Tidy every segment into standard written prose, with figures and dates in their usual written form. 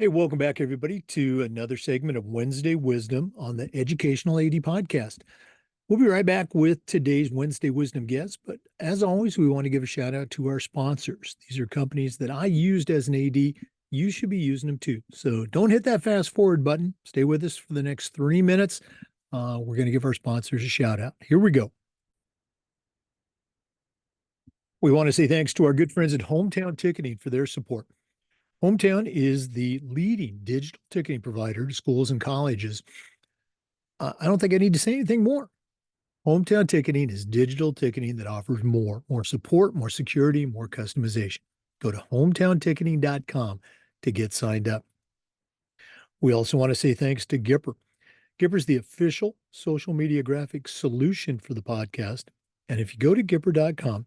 Hey, welcome back, everybody, to another segment of Wednesday Wisdom on the Educational AD Podcast. We'll be right back with today's Wednesday Wisdom guest. But as always, we want to give a shout out to our sponsors. These are companies that I used as an AD. You should be using them too. So don't hit that fast forward button. Stay with us for the next 3 minutes. We're going to give our sponsors a shout out. Here we go. We want to say thanks to our good friends at Hometown Ticketing for their support. Hometown is the leading digital ticketing provider to schools and colleges. I don't think I need to say anything more. Hometown Ticketing is digital ticketing that offers more support, more security, more customization. Go to hometownticketing.com to get signed up. We also want to say thanks to Gipper. Gipper is the official social media graphics solution for the podcast. And if you go to Gipper.com,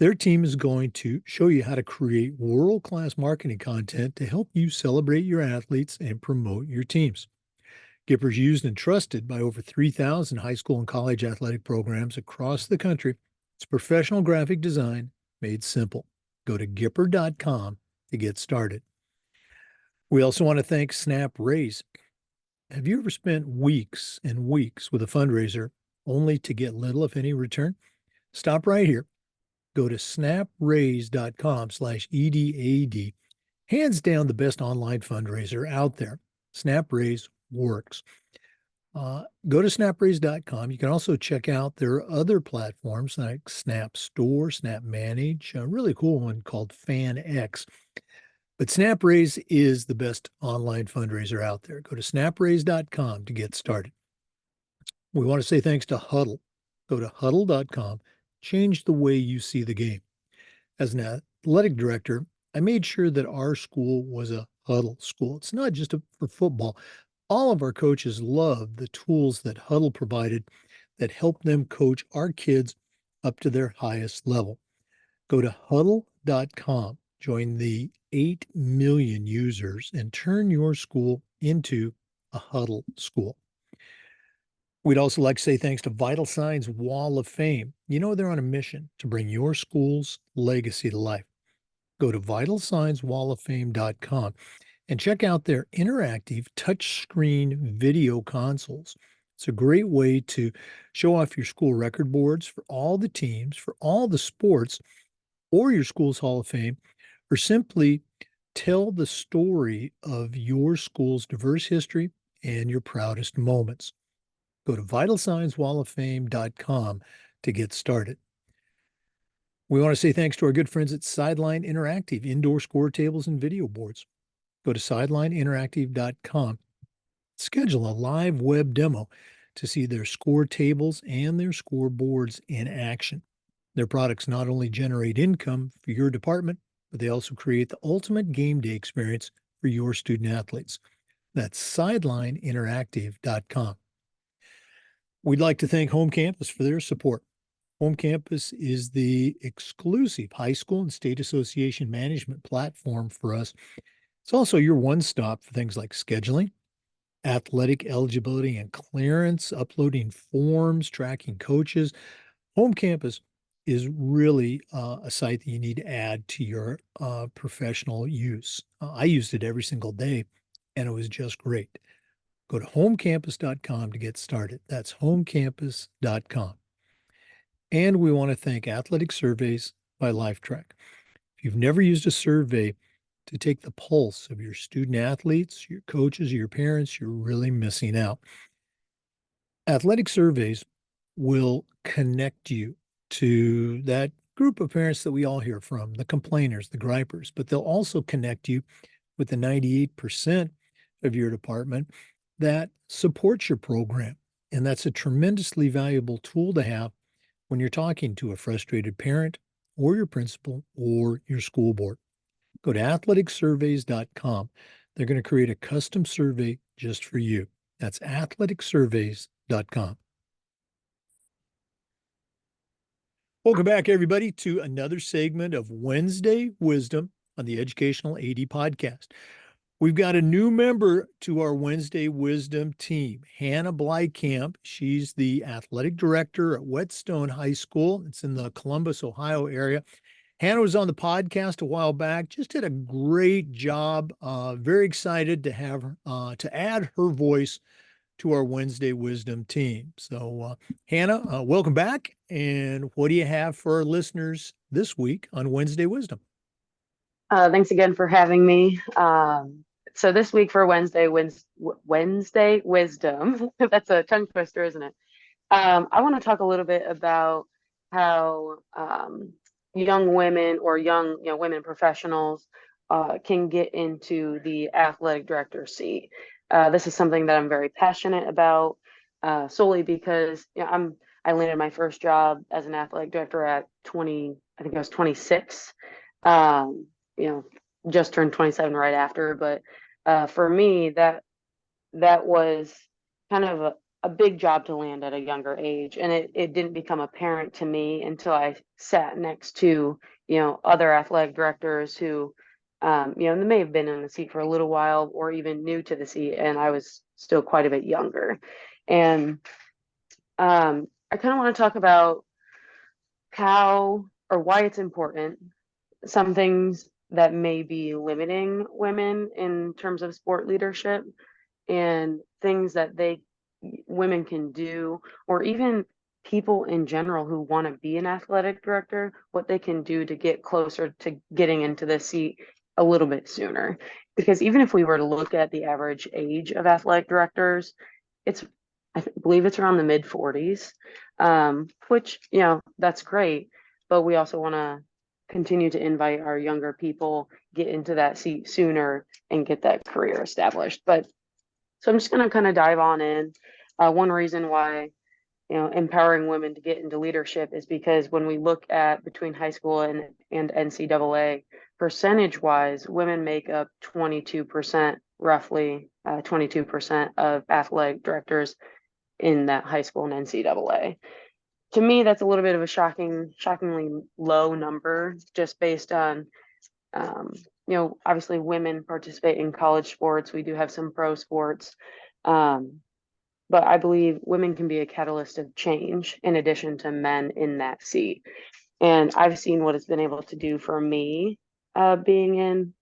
their team is going to show you how to create world-class marketing content to help you celebrate your athletes and promote your teams. Gipper is used and trusted by over 3,000 high school and college athletic programs across the country. It's professional graphic design made simple. Go to Gipper.com to get started. We also want to thank Snap Raise. Have you ever spent weeks and weeks with a fundraiser only to get little, if any, return? Stop right here. Go to snapraise.com/EDAD. Hands down, the best online fundraiser out there. SnapRaise works. Go to snapraise.com. You can also check out their other platforms like Snap Store, Snap Manage, a really cool one called FanX. But SnapRaise is the best online fundraiser out there. Go to snapraise.com to get started. We want to say thanks to Huddle. Go to huddle.com. Change the way you see the game. As an athletic director, I made sure that our school was a huddle school. It's not just for football. All of our coaches love the tools that Huddle provided that help them coach our kids up to their highest level. Go to huddle.com, join the 8 million users, and turn your school into a Huddle school. We'd also like to say thanks to Vital Signs Wall of Fame. You know, they're on a mission to bring your school's legacy to life. Go to vitalsignswalloffame.com and check out their interactive touchscreen video consoles. It's a great way to show off your school record boards for all the teams, for all the sports, or your school's Hall of Fame, or simply tell the story of your school's diverse history and your proudest moments. Go to vitalsignswalloffame.com to get started. We want to say thanks to our good friends at Sideline Interactive, indoor score tables and video boards. Go to sidelineinteractive.com. Schedule a live web demo to see their score tables and their scoreboards in action. Their products not only generate income for your department, but they also create the ultimate game day experience for your student athletes. That's sidelineinteractive.com. We'd like to thank Home Campus for their support. Home Campus is the exclusive high school and state association management platform for us. It's also your one-stop for things like scheduling, athletic eligibility and clearance, uploading forms, tracking coaches. Home Campus is really a site that you need to add to your professional use. I used it every single day, and it was just great. Go to homecampus.com to get started. That's homecampus.com. And we want to thank Athletic Surveys by LifeTrack. If you've never used a survey to take the pulse of your student athletes, your coaches, your parents, you're really missing out. Athletic Surveys will connect you to that group of parents that we all hear from, the complainers, the gripers, but they'll also connect you with the 98% of your department that supports your program. And that's a tremendously valuable tool to have when you're talking to a frustrated parent or your principal or your school board. Go to athleticsurveys.com. They're going to create a custom survey just for you. That's athleticsurveys.com. Welcome back, everybody, to another segment of Wednesday Wisdom on the Educational AD Podcast. We've got a new member to our Wednesday Wisdom team, Hannah Bleikamp. She's the athletic director at Whetstone High School. It's in the Columbus, Ohio area. Hannah was on the podcast a while back, just did a great job. Very excited to have her, to add her voice to our Wednesday Wisdom team. So, Hannah, welcome back. And what do you have for our listeners this week on Wednesday Wisdom? Thanks again for having me. So this week for Wednesday Wisdom, that's a tongue twister, isn't it? I want to talk a little bit about how young women or young, women professionals can get into the athletic director seat. This is something that I'm very passionate about, solely because I landed my first job as an athletic director at 20, I think I was 26. Um, you know, just turned 27 right after, but for me, that was kind of a big job to land at a younger age. And it didn't become apparent to me until I sat next to, other athletic directors who, they may have been in the seat for a little while or even new to the seat. And I was still quite a bit younger. And I kind of want to talk about how or why it's important, some things that may be limiting women in terms of sport leadership, and things that women can do, or even people in general who want to be an athletic director, what they can do to get closer to getting into the seat a little bit sooner. Because even if we were to look at the average age of athletic directors, it's believe it's around the mid 40s, which that's great, but we also want to continue to invite our younger people get into that seat sooner and get that career established. But so I'm just going to kind of dive on in. One reason why, empowering women to get into leadership is because when we look at between high school and NCAA, percentage wise, women make up 22%, roughly 22% of athletic directors in that high school and NCAA. To me, that's a little bit of a shockingly low number, just based on obviously women participate in college sports. We do have some pro sports. But I believe women can be a catalyst of change in addition to men in that seat. And I've seen what it's been able to do for me, being in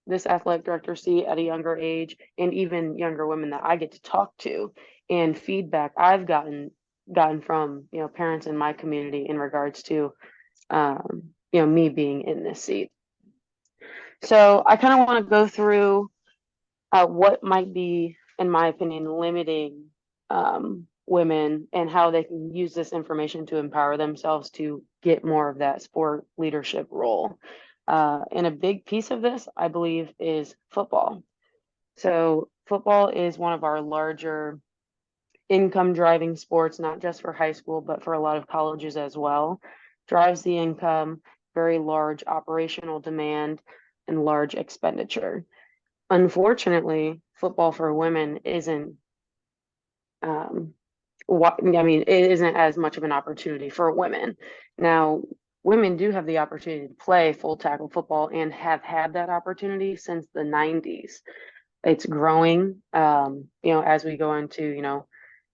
this athletic director seat at a younger age, and even younger women that I get to talk to, and feedback I've gotten from parents in my community in regards to me being in this seat. So I kind of want to go through what might be, in my opinion, limiting women, and how they can use this information to empower themselves to get more of that sport leadership role. And a big piece of this, I believe, is football. So football is one of our larger income driving sports, not just for high school, but for a lot of colleges as well. Drives the income, very large operational demand, and large expenditure. Unfortunately, football for women isn't, it isn't as much of an opportunity for women. Now, women do have the opportunity to play full tackle football and have had that opportunity since the 90s. It's growing, as we go into,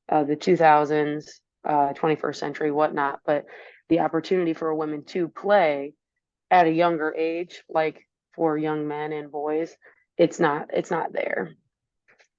the 2000s, 21st century, whatnot. But the opportunity for a woman to play at a younger age, like for young men and boys, it's not there.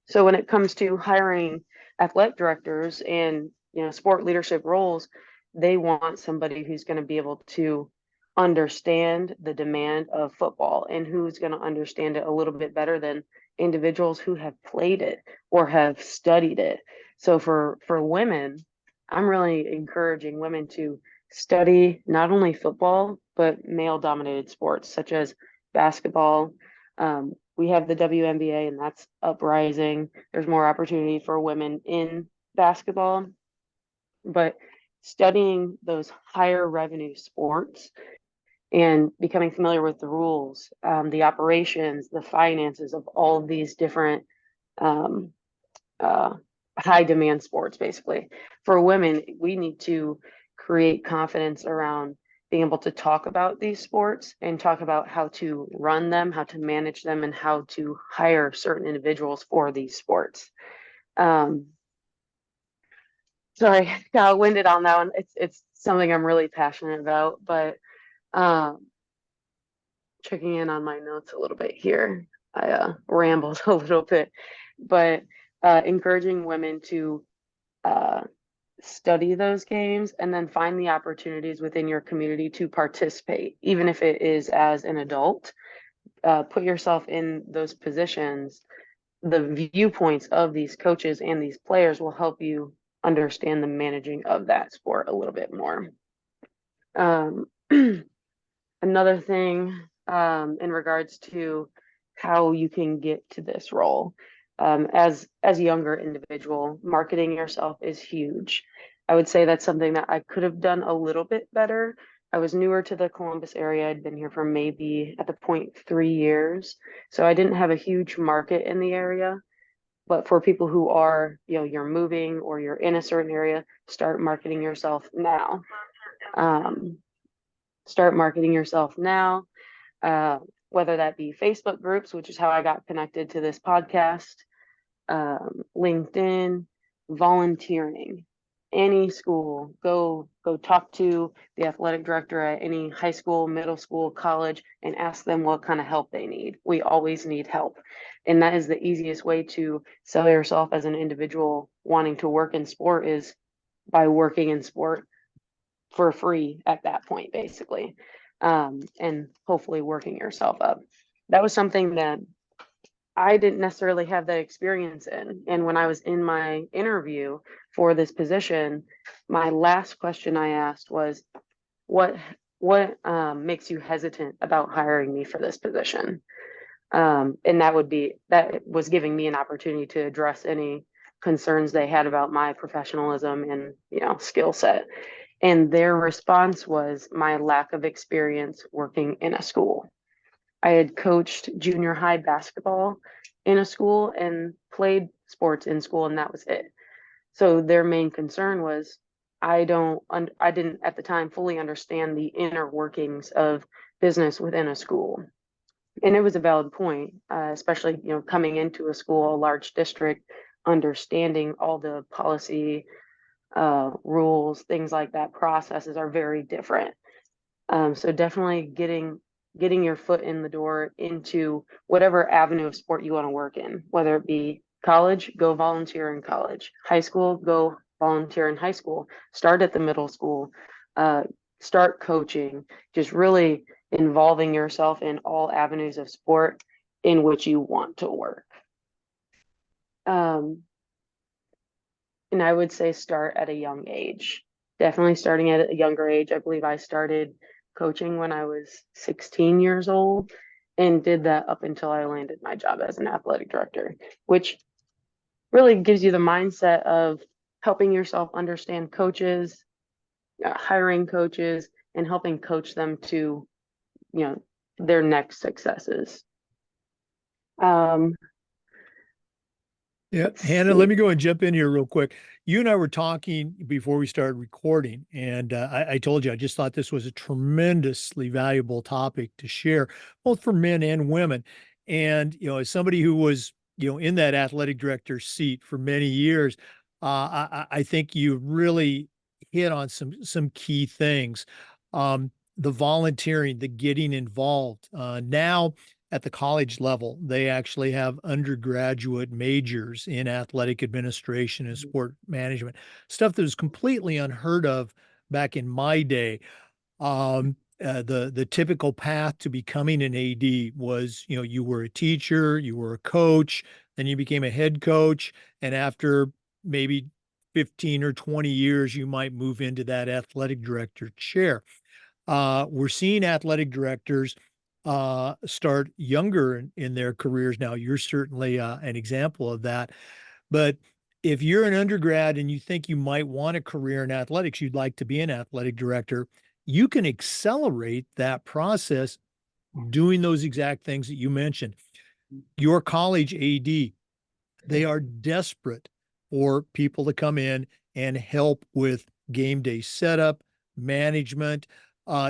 So when it comes to hiring athletic directors and sport leadership roles, they want somebody who's going to be able to understand the demand of football, and who's going to understand it a little bit better than individuals who have played it or have studied it. So for women, I'm really encouraging women to study not only football but male dominated sports such as basketball. We have the WNBA, and that's uprising. There's more opportunity for women in basketball, but studying those higher revenue sports and becoming familiar with the rules, the operations, the finances of all of these different um, uh, high demand sports. Basically, for women, we need to create confidence around being able to talk about these sports and talk about how to run them, how to manage them, and how to hire certain individuals for these sports. Um, Sorry, got winded on that one. It's something I'm really passionate about, but um, checking in on my notes a little bit here. I rambled a little bit, but encouraging women to uh, study those games and then find the opportunities within your community to participate, even if it is as an adult. Put yourself in those positions. The viewpoints of these coaches and these players will help you understand the managing of that sport a little bit more. Um, Another thing in regards to how you can get to this role, as a younger individual, marketing yourself is huge. I would say that's something that I could have done a little bit better. I was newer to the Columbus area. I'd been here for maybe at the point 3 years, so I didn't have a huge market in the area. But for people who are, you're moving or you're in a certain area, start marketing yourself now. Um, Start marketing yourself now, uh, whether that be Facebook groups, which is how I got connected to this podcast, LinkedIn, volunteering, any school. Go talk to the athletic director at any high school, middle school, college, and ask them what kind of help they need. We always need help, and that is the easiest way to sell yourself as an individual wanting to work in sport is by working in sport for free at that point, basically, and hopefully working yourself up. That was something that I didn't necessarily have that experience in. And when I was in my interview for this position, my last question I asked was, "What what makes you hesitant about hiring me for this position?" And that was giving me an opportunity to address any concerns they had about my professionalism and skill set. And their response was my lack of experience working in a school. I had coached junior high basketball in a school and played sports in school, and that was it. So their main concern was I didn't at the time fully understand the inner workings of business within a school. And it was a valid point, especially coming into a school, a large district, understanding all the policy rules, things like that, processes are very different. So definitely getting your foot in the door into whatever avenue of sport you want to work in, whether it be college, go volunteer in college, high school, go volunteer in high school, start at the middle school, uh, start coaching, just really involving yourself in all avenues of sport in which you want to work. Um, and I would say start at a young age. Definitely starting at a younger age. I believe I started coaching when I was 16 years old and did that up until I landed my job as an athletic director, which really gives you the mindset of helping yourself understand coaches, hiring coaches, and helping coach them to, their next successes. Um, Yeah, let's Hannah, let see. me go and jump in here real quick. You and I were talking before we started recording, and I told you I just thought this was a tremendously valuable topic to share, both for men and women. And as somebody who was in that athletic director seat for many years, I think you really hit on some key things. The volunteering, the getting involved. Now at the college level, they actually have undergraduate majors in athletic administration and sport management, stuff that was completely unheard of back in my day. The typical path to becoming an AD was, you were a teacher, you were a coach, then you became a head coach, and after maybe 15 or 20 years, you might move into that athletic director chair. We're seeing athletic directors start younger in their careers now. You're certainly an example of that. But if you're an undergrad and you think you might want a career in athletics, you'd like to be an athletic director, you can accelerate that process doing those exact things that you mentioned. Your college AD, they are desperate for people to come in and help with game day setup, management,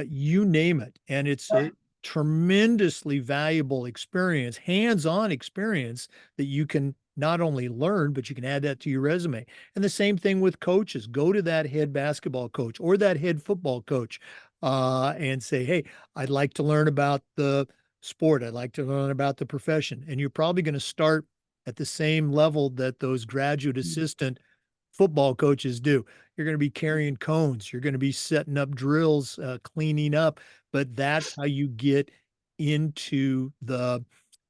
you name it. And it's a tremendously valuable experience, hands-on experience that you can not only learn, but you can add that to your resume. And the same thing with coaches. Go to that head basketball coach or that head football coach and say, hey, I'd like to learn about the sport. I'd like to learn about the profession. And you're probably going to start at the same level that those graduate assistant football coaches do. You're going to be carrying cones. You're going to be setting up drills, cleaning up, but that's how you get into the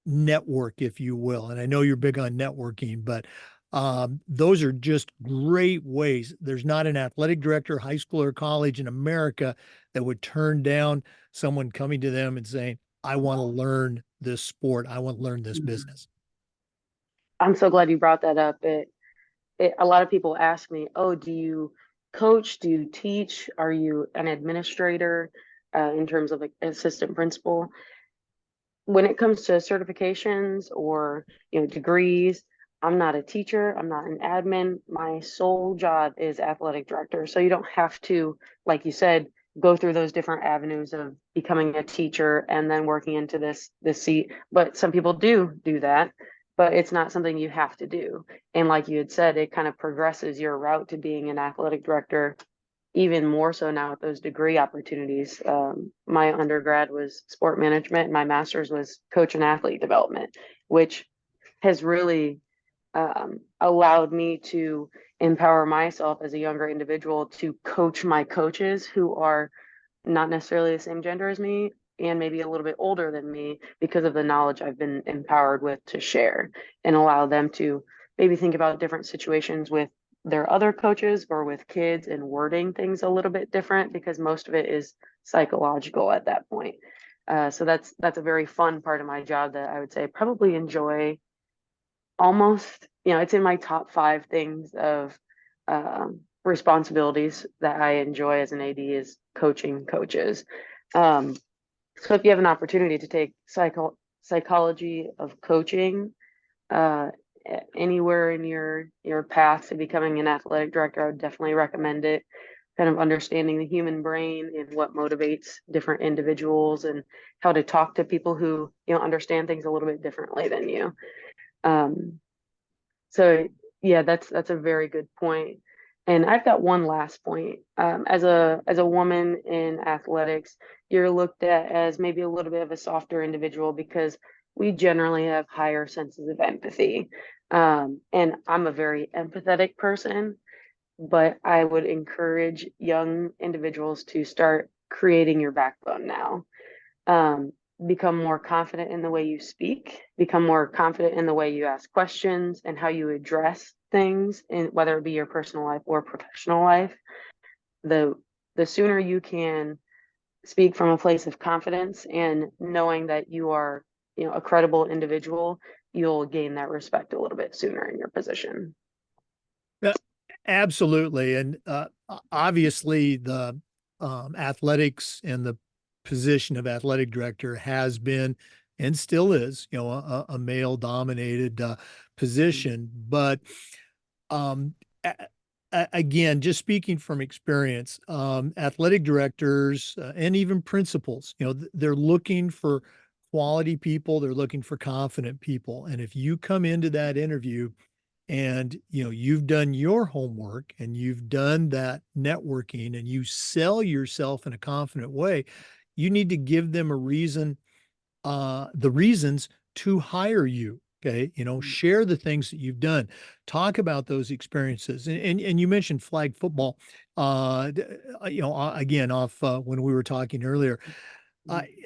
network, if you will. And I know you're big on networking, but those are just great ways. There's not an athletic director, high school or college in America that would turn down someone coming to them and saying, I want to learn this sport. I want to learn this business. I'm so glad you brought that up. A lot of people ask me, "Oh, do you coach? Do you teach? Are you an administrator in terms of like assistant principal?" When it comes to certifications or degrees, I'm not a teacher, I'm not an admin. My sole job is athletic director. So you don't have to, like you said, go through those different avenues of becoming a teacher and then working into this seat. But some people do that, but it's not something you have to do. And like you had said, it kind of progresses your route to being an athletic director even more so now with those degree opportunities. My undergrad was sport management, and my master's was coach and athlete development, which has really allowed me to empower myself as a younger individual to coach my coaches who are not necessarily the same gender as me and maybe a little bit older than me because of the knowledge I've been empowered with to share and allow them to maybe think about different situations with their other coaches or with kids and wording things a little bit different because most of it is psychological at that point. So that's a very fun part of my job that I would say probably enjoy almost, it's in my top 5 things of responsibilities that I enjoy as an AD is coaching coaches. So if you have an opportunity to take psychology of coaching uh, anywhere in your path to becoming an athletic director, I would definitely recommend it. Kind of understanding the human brain and what motivates different individuals and how to talk to people who understand things a little bit differently than you. Um, so yeah, that's a very good point. And I've got one last point. As a woman in athletics, you're looked at as maybe a little bit of a softer individual because we generally have higher senses of empathy. And I'm a very empathetic person, but I would encourage young individuals to start creating your backbone now. Um, Become more confident in the way you speak, become more confident in the way you ask questions and how you address things, and whether it be your personal life or professional life. The the sooner you can speak from a place of confidence and knowing that you are, a credible individual, you'll gain that respect a little bit sooner in your position. Yeah, absolutely. And obviously, the athletics and the position of athletic director has been and still is, a male dominated position. But um, again, just speaking from experience, athletic directors and even principals, they're looking for quality people, they're looking for confident people. And if you come into that interview and you've done your homework and you've done that networking and you sell yourself in a confident way, you need to give them a reason, the reasons to hire you. Okay, share the things that you've done, talk about those experiences, and you mentioned flag football, again off when we were talking earlier.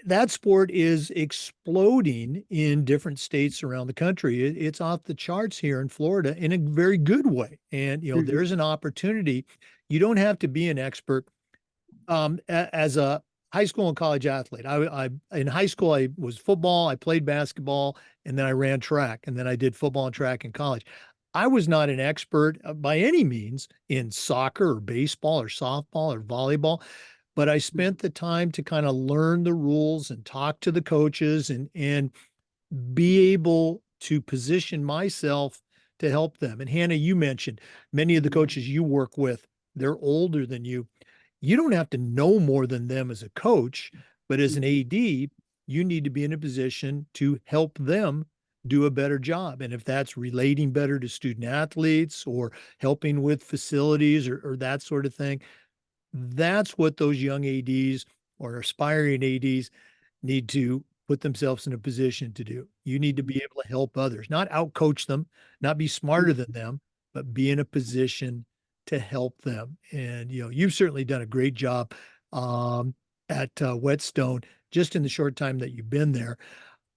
That sport is exploding in different states around the country. It's off the charts here in Florida in a very good way. And, Mhm. there's an opportunity. You don't have to be an expert. As a high school and college athlete, in high school, I was football, I played basketball, and then I ran track, and then I did football and track in college. I was not an expert by any means in soccer or baseball or softball or volleyball, but I spent the time to kind of learn the rules and talk to the coaches and be able to position myself to help them. And Hannah, you mentioned many of the coaches you work with, they're older than you. You don't have to know more than them as a coach, but as an AD, you need to be in a position to help them do a better job. And if that's relating better to student athletes or helping with facilities or that sort of thing, that's what those young ADs or aspiring ADs need to put themselves in a position to do. You need to be able to help others, not outcoach them, not be smarter than them, but be in a position to help them. And, you've certainly done a great job at Whetstone just in the short time that you've been there.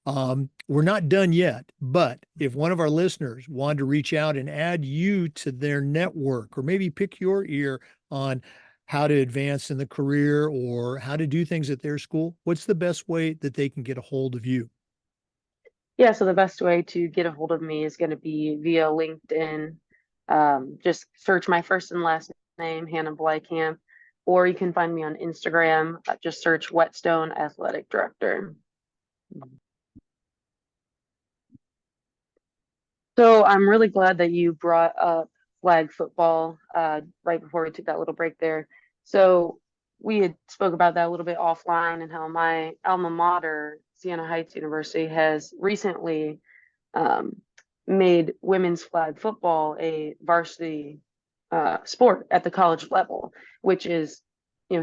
We're not done yet, but if one of our listeners wanted to reach out and add you to their network, or maybe pick your ear on how to advance in the career or how to do things at their school, what's the best way that they can get a hold of you? Yeah, so the best way to get a hold of me is going to be via LinkedIn. Just search my first and last name, Hannah Bleikamp, or you can find me on Instagram. Just search Whetstone Athletic Director. So I'm really glad that you brought up flag football right before we took that little break there. So we had spoke about that a little bit offline and how my alma mater, Siena Heights University, has recently um, made women's flag football a varsity sport at the college level, which is,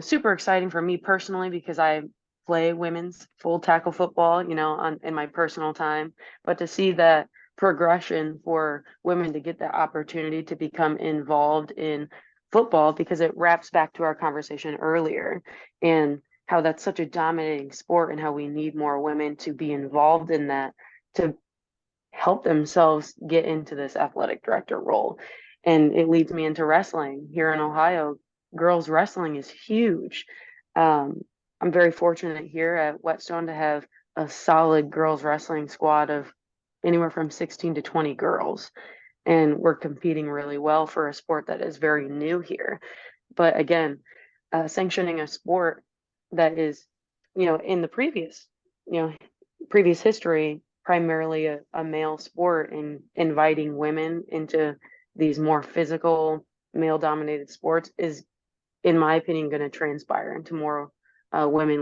super exciting for me personally because I play women's full tackle football, in my personal time. But to see that progression for women to get the opportunity to become involved in football, because it wraps back to our conversation earlier and how that's such a dominating sport and how we need more women to be involved in that to help themselves get into this athletic director role. And it leads me into wrestling here in Ohio. Girls wrestling is huge. Um, I'm very fortunate here at Whetstone to have a solid girls wrestling squad of anywhere from 16 to 20 girls. And we're competing really well for a sport that is very new here. But again, sanctioning a sport that is, in the previous history, primarily a male sport, and inviting women into these more physical, male dominated sports is, in my opinion, going to transpire into more women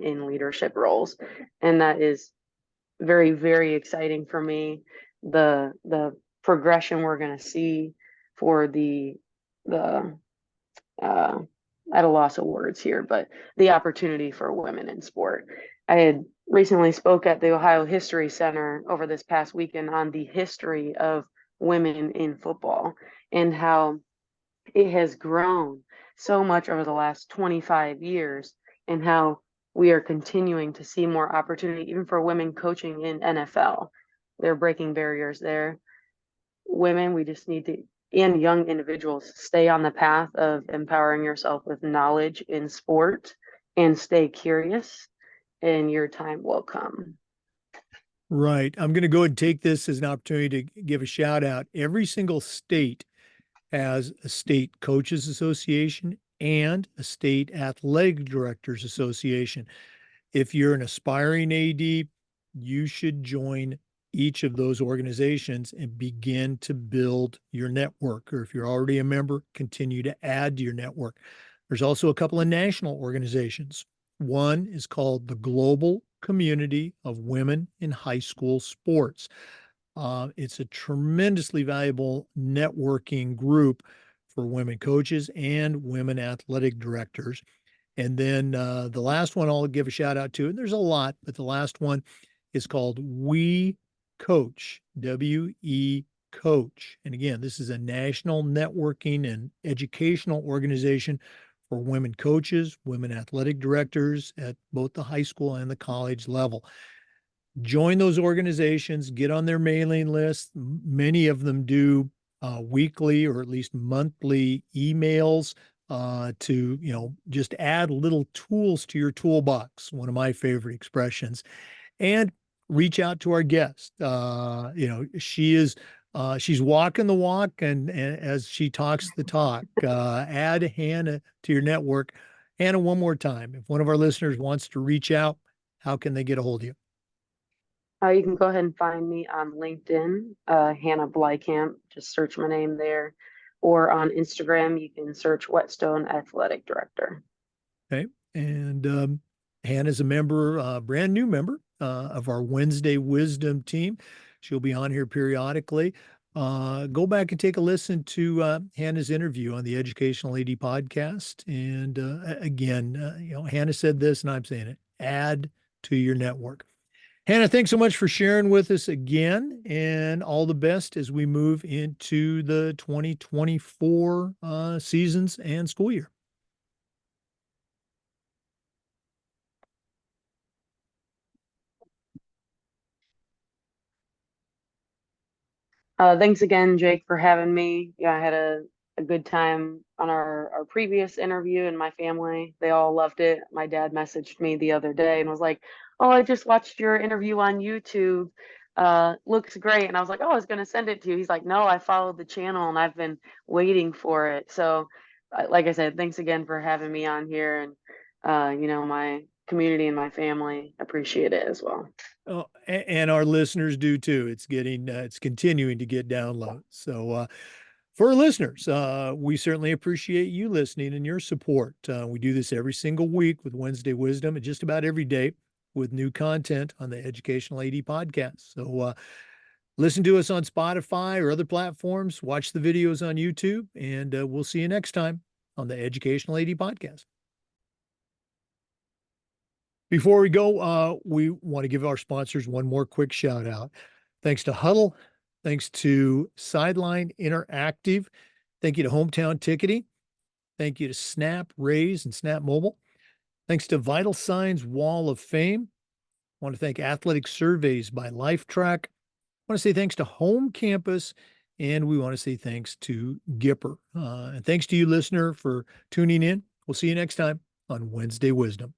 in leadership roles. And that is very, very exciting for me. The progression we're going to see for the uh, at a loss of words here, but the opportunity for women in sport. I had recently spoke at the Ohio History Center over this past weekend on the history of women in football and how it has grown so much over the last 25 years, and how we are continuing to see more opportunity even for women coaching in NFL. They're breaking barriers there. Women, we just need to, and young individuals, stay on the path of empowering yourself with knowledge in sport and stay curious, and your time will come. Right. I'm going to go ahead and take this as an opportunity to give a shout out. Every single state has a state coaches association and a state athletic directors association. If you're an aspiring AD, you should join each of those organizations and begin to build your network. Or if you're already a member, continue to add to your network. There's also a couple of national organizations. One is called the Global Community of Women in High School Sports. It's a tremendously valuable networking group for women coaches and women athletic directors. And then the last one I'll give a shout out to, and there's a lot, but the last one is called We Coach, WE Coach. And again, this is a national networking and educational organization for women coaches, women athletic directors at both the high school and the college level. Join those organizations, get on their mailing list. Many of them do weekly or at least monthly emails to, just add little tools to your toolbox, one of my favorite expressions, and reach out to our guest. She's walking the walk, and as she talks the talk, add Hannah to your network. Hannah, one more time, if one of our listeners wants to reach out, how can they get a hold of you? You can go ahead and find me on LinkedIn, Hannah Bleikamp. Just search my name there. Or on Instagram, you can search Whetstone Athletic Director. Okay. And Hannah's a member, brand new member of our Wednesday Wisdom team. She'll be on here periodically. Go back and take a listen to Hannah's interview on the Educational AD podcast. And again, Hannah said this, and I'm saying it: add to your network. Hannah, thanks so much for sharing with us again, and all the best as we move into the 2024 seasons and school year. Thanks again, Jake, for having me. Yeah, I had a good time on our previous interview, and my family, they all loved it. My dad messaged me the other day and was like, "Oh, I just watched your interview on YouTube. Looks great." And I was like, "Oh, I was going to send it to you." He's like, "No, I followed the channel and I've been waiting for it." So, like I said, thanks again for having me on here. And, my community and my family appreciate it as well. Oh, and our listeners do too. It's continuing to get downloads. So, for our listeners, we certainly appreciate you listening and your support. We do this every single week with Wednesday Wisdom, and just about every day with new content on the Educational AD podcast. So, listen to us on Spotify or other platforms. Watch the videos on YouTube, and we'll see you next time on the Educational AD podcast. Before we go, we want to give our sponsors one more quick shout out. Thanks to Huddle. Thanks to Sideline Interactive. Thank you to Hometown Ticketing. Thank you to Snap, Raise, and Snap Mobile. Thanks to Vital Signs Wall of Fame. I want to thank Athletic Surveys by LifeTrack. I want to say thanks to Home Campus, and we want to say thanks to Gipper. And thanks to you, listener, for tuning in. We'll see you next time on Wednesday Wisdom.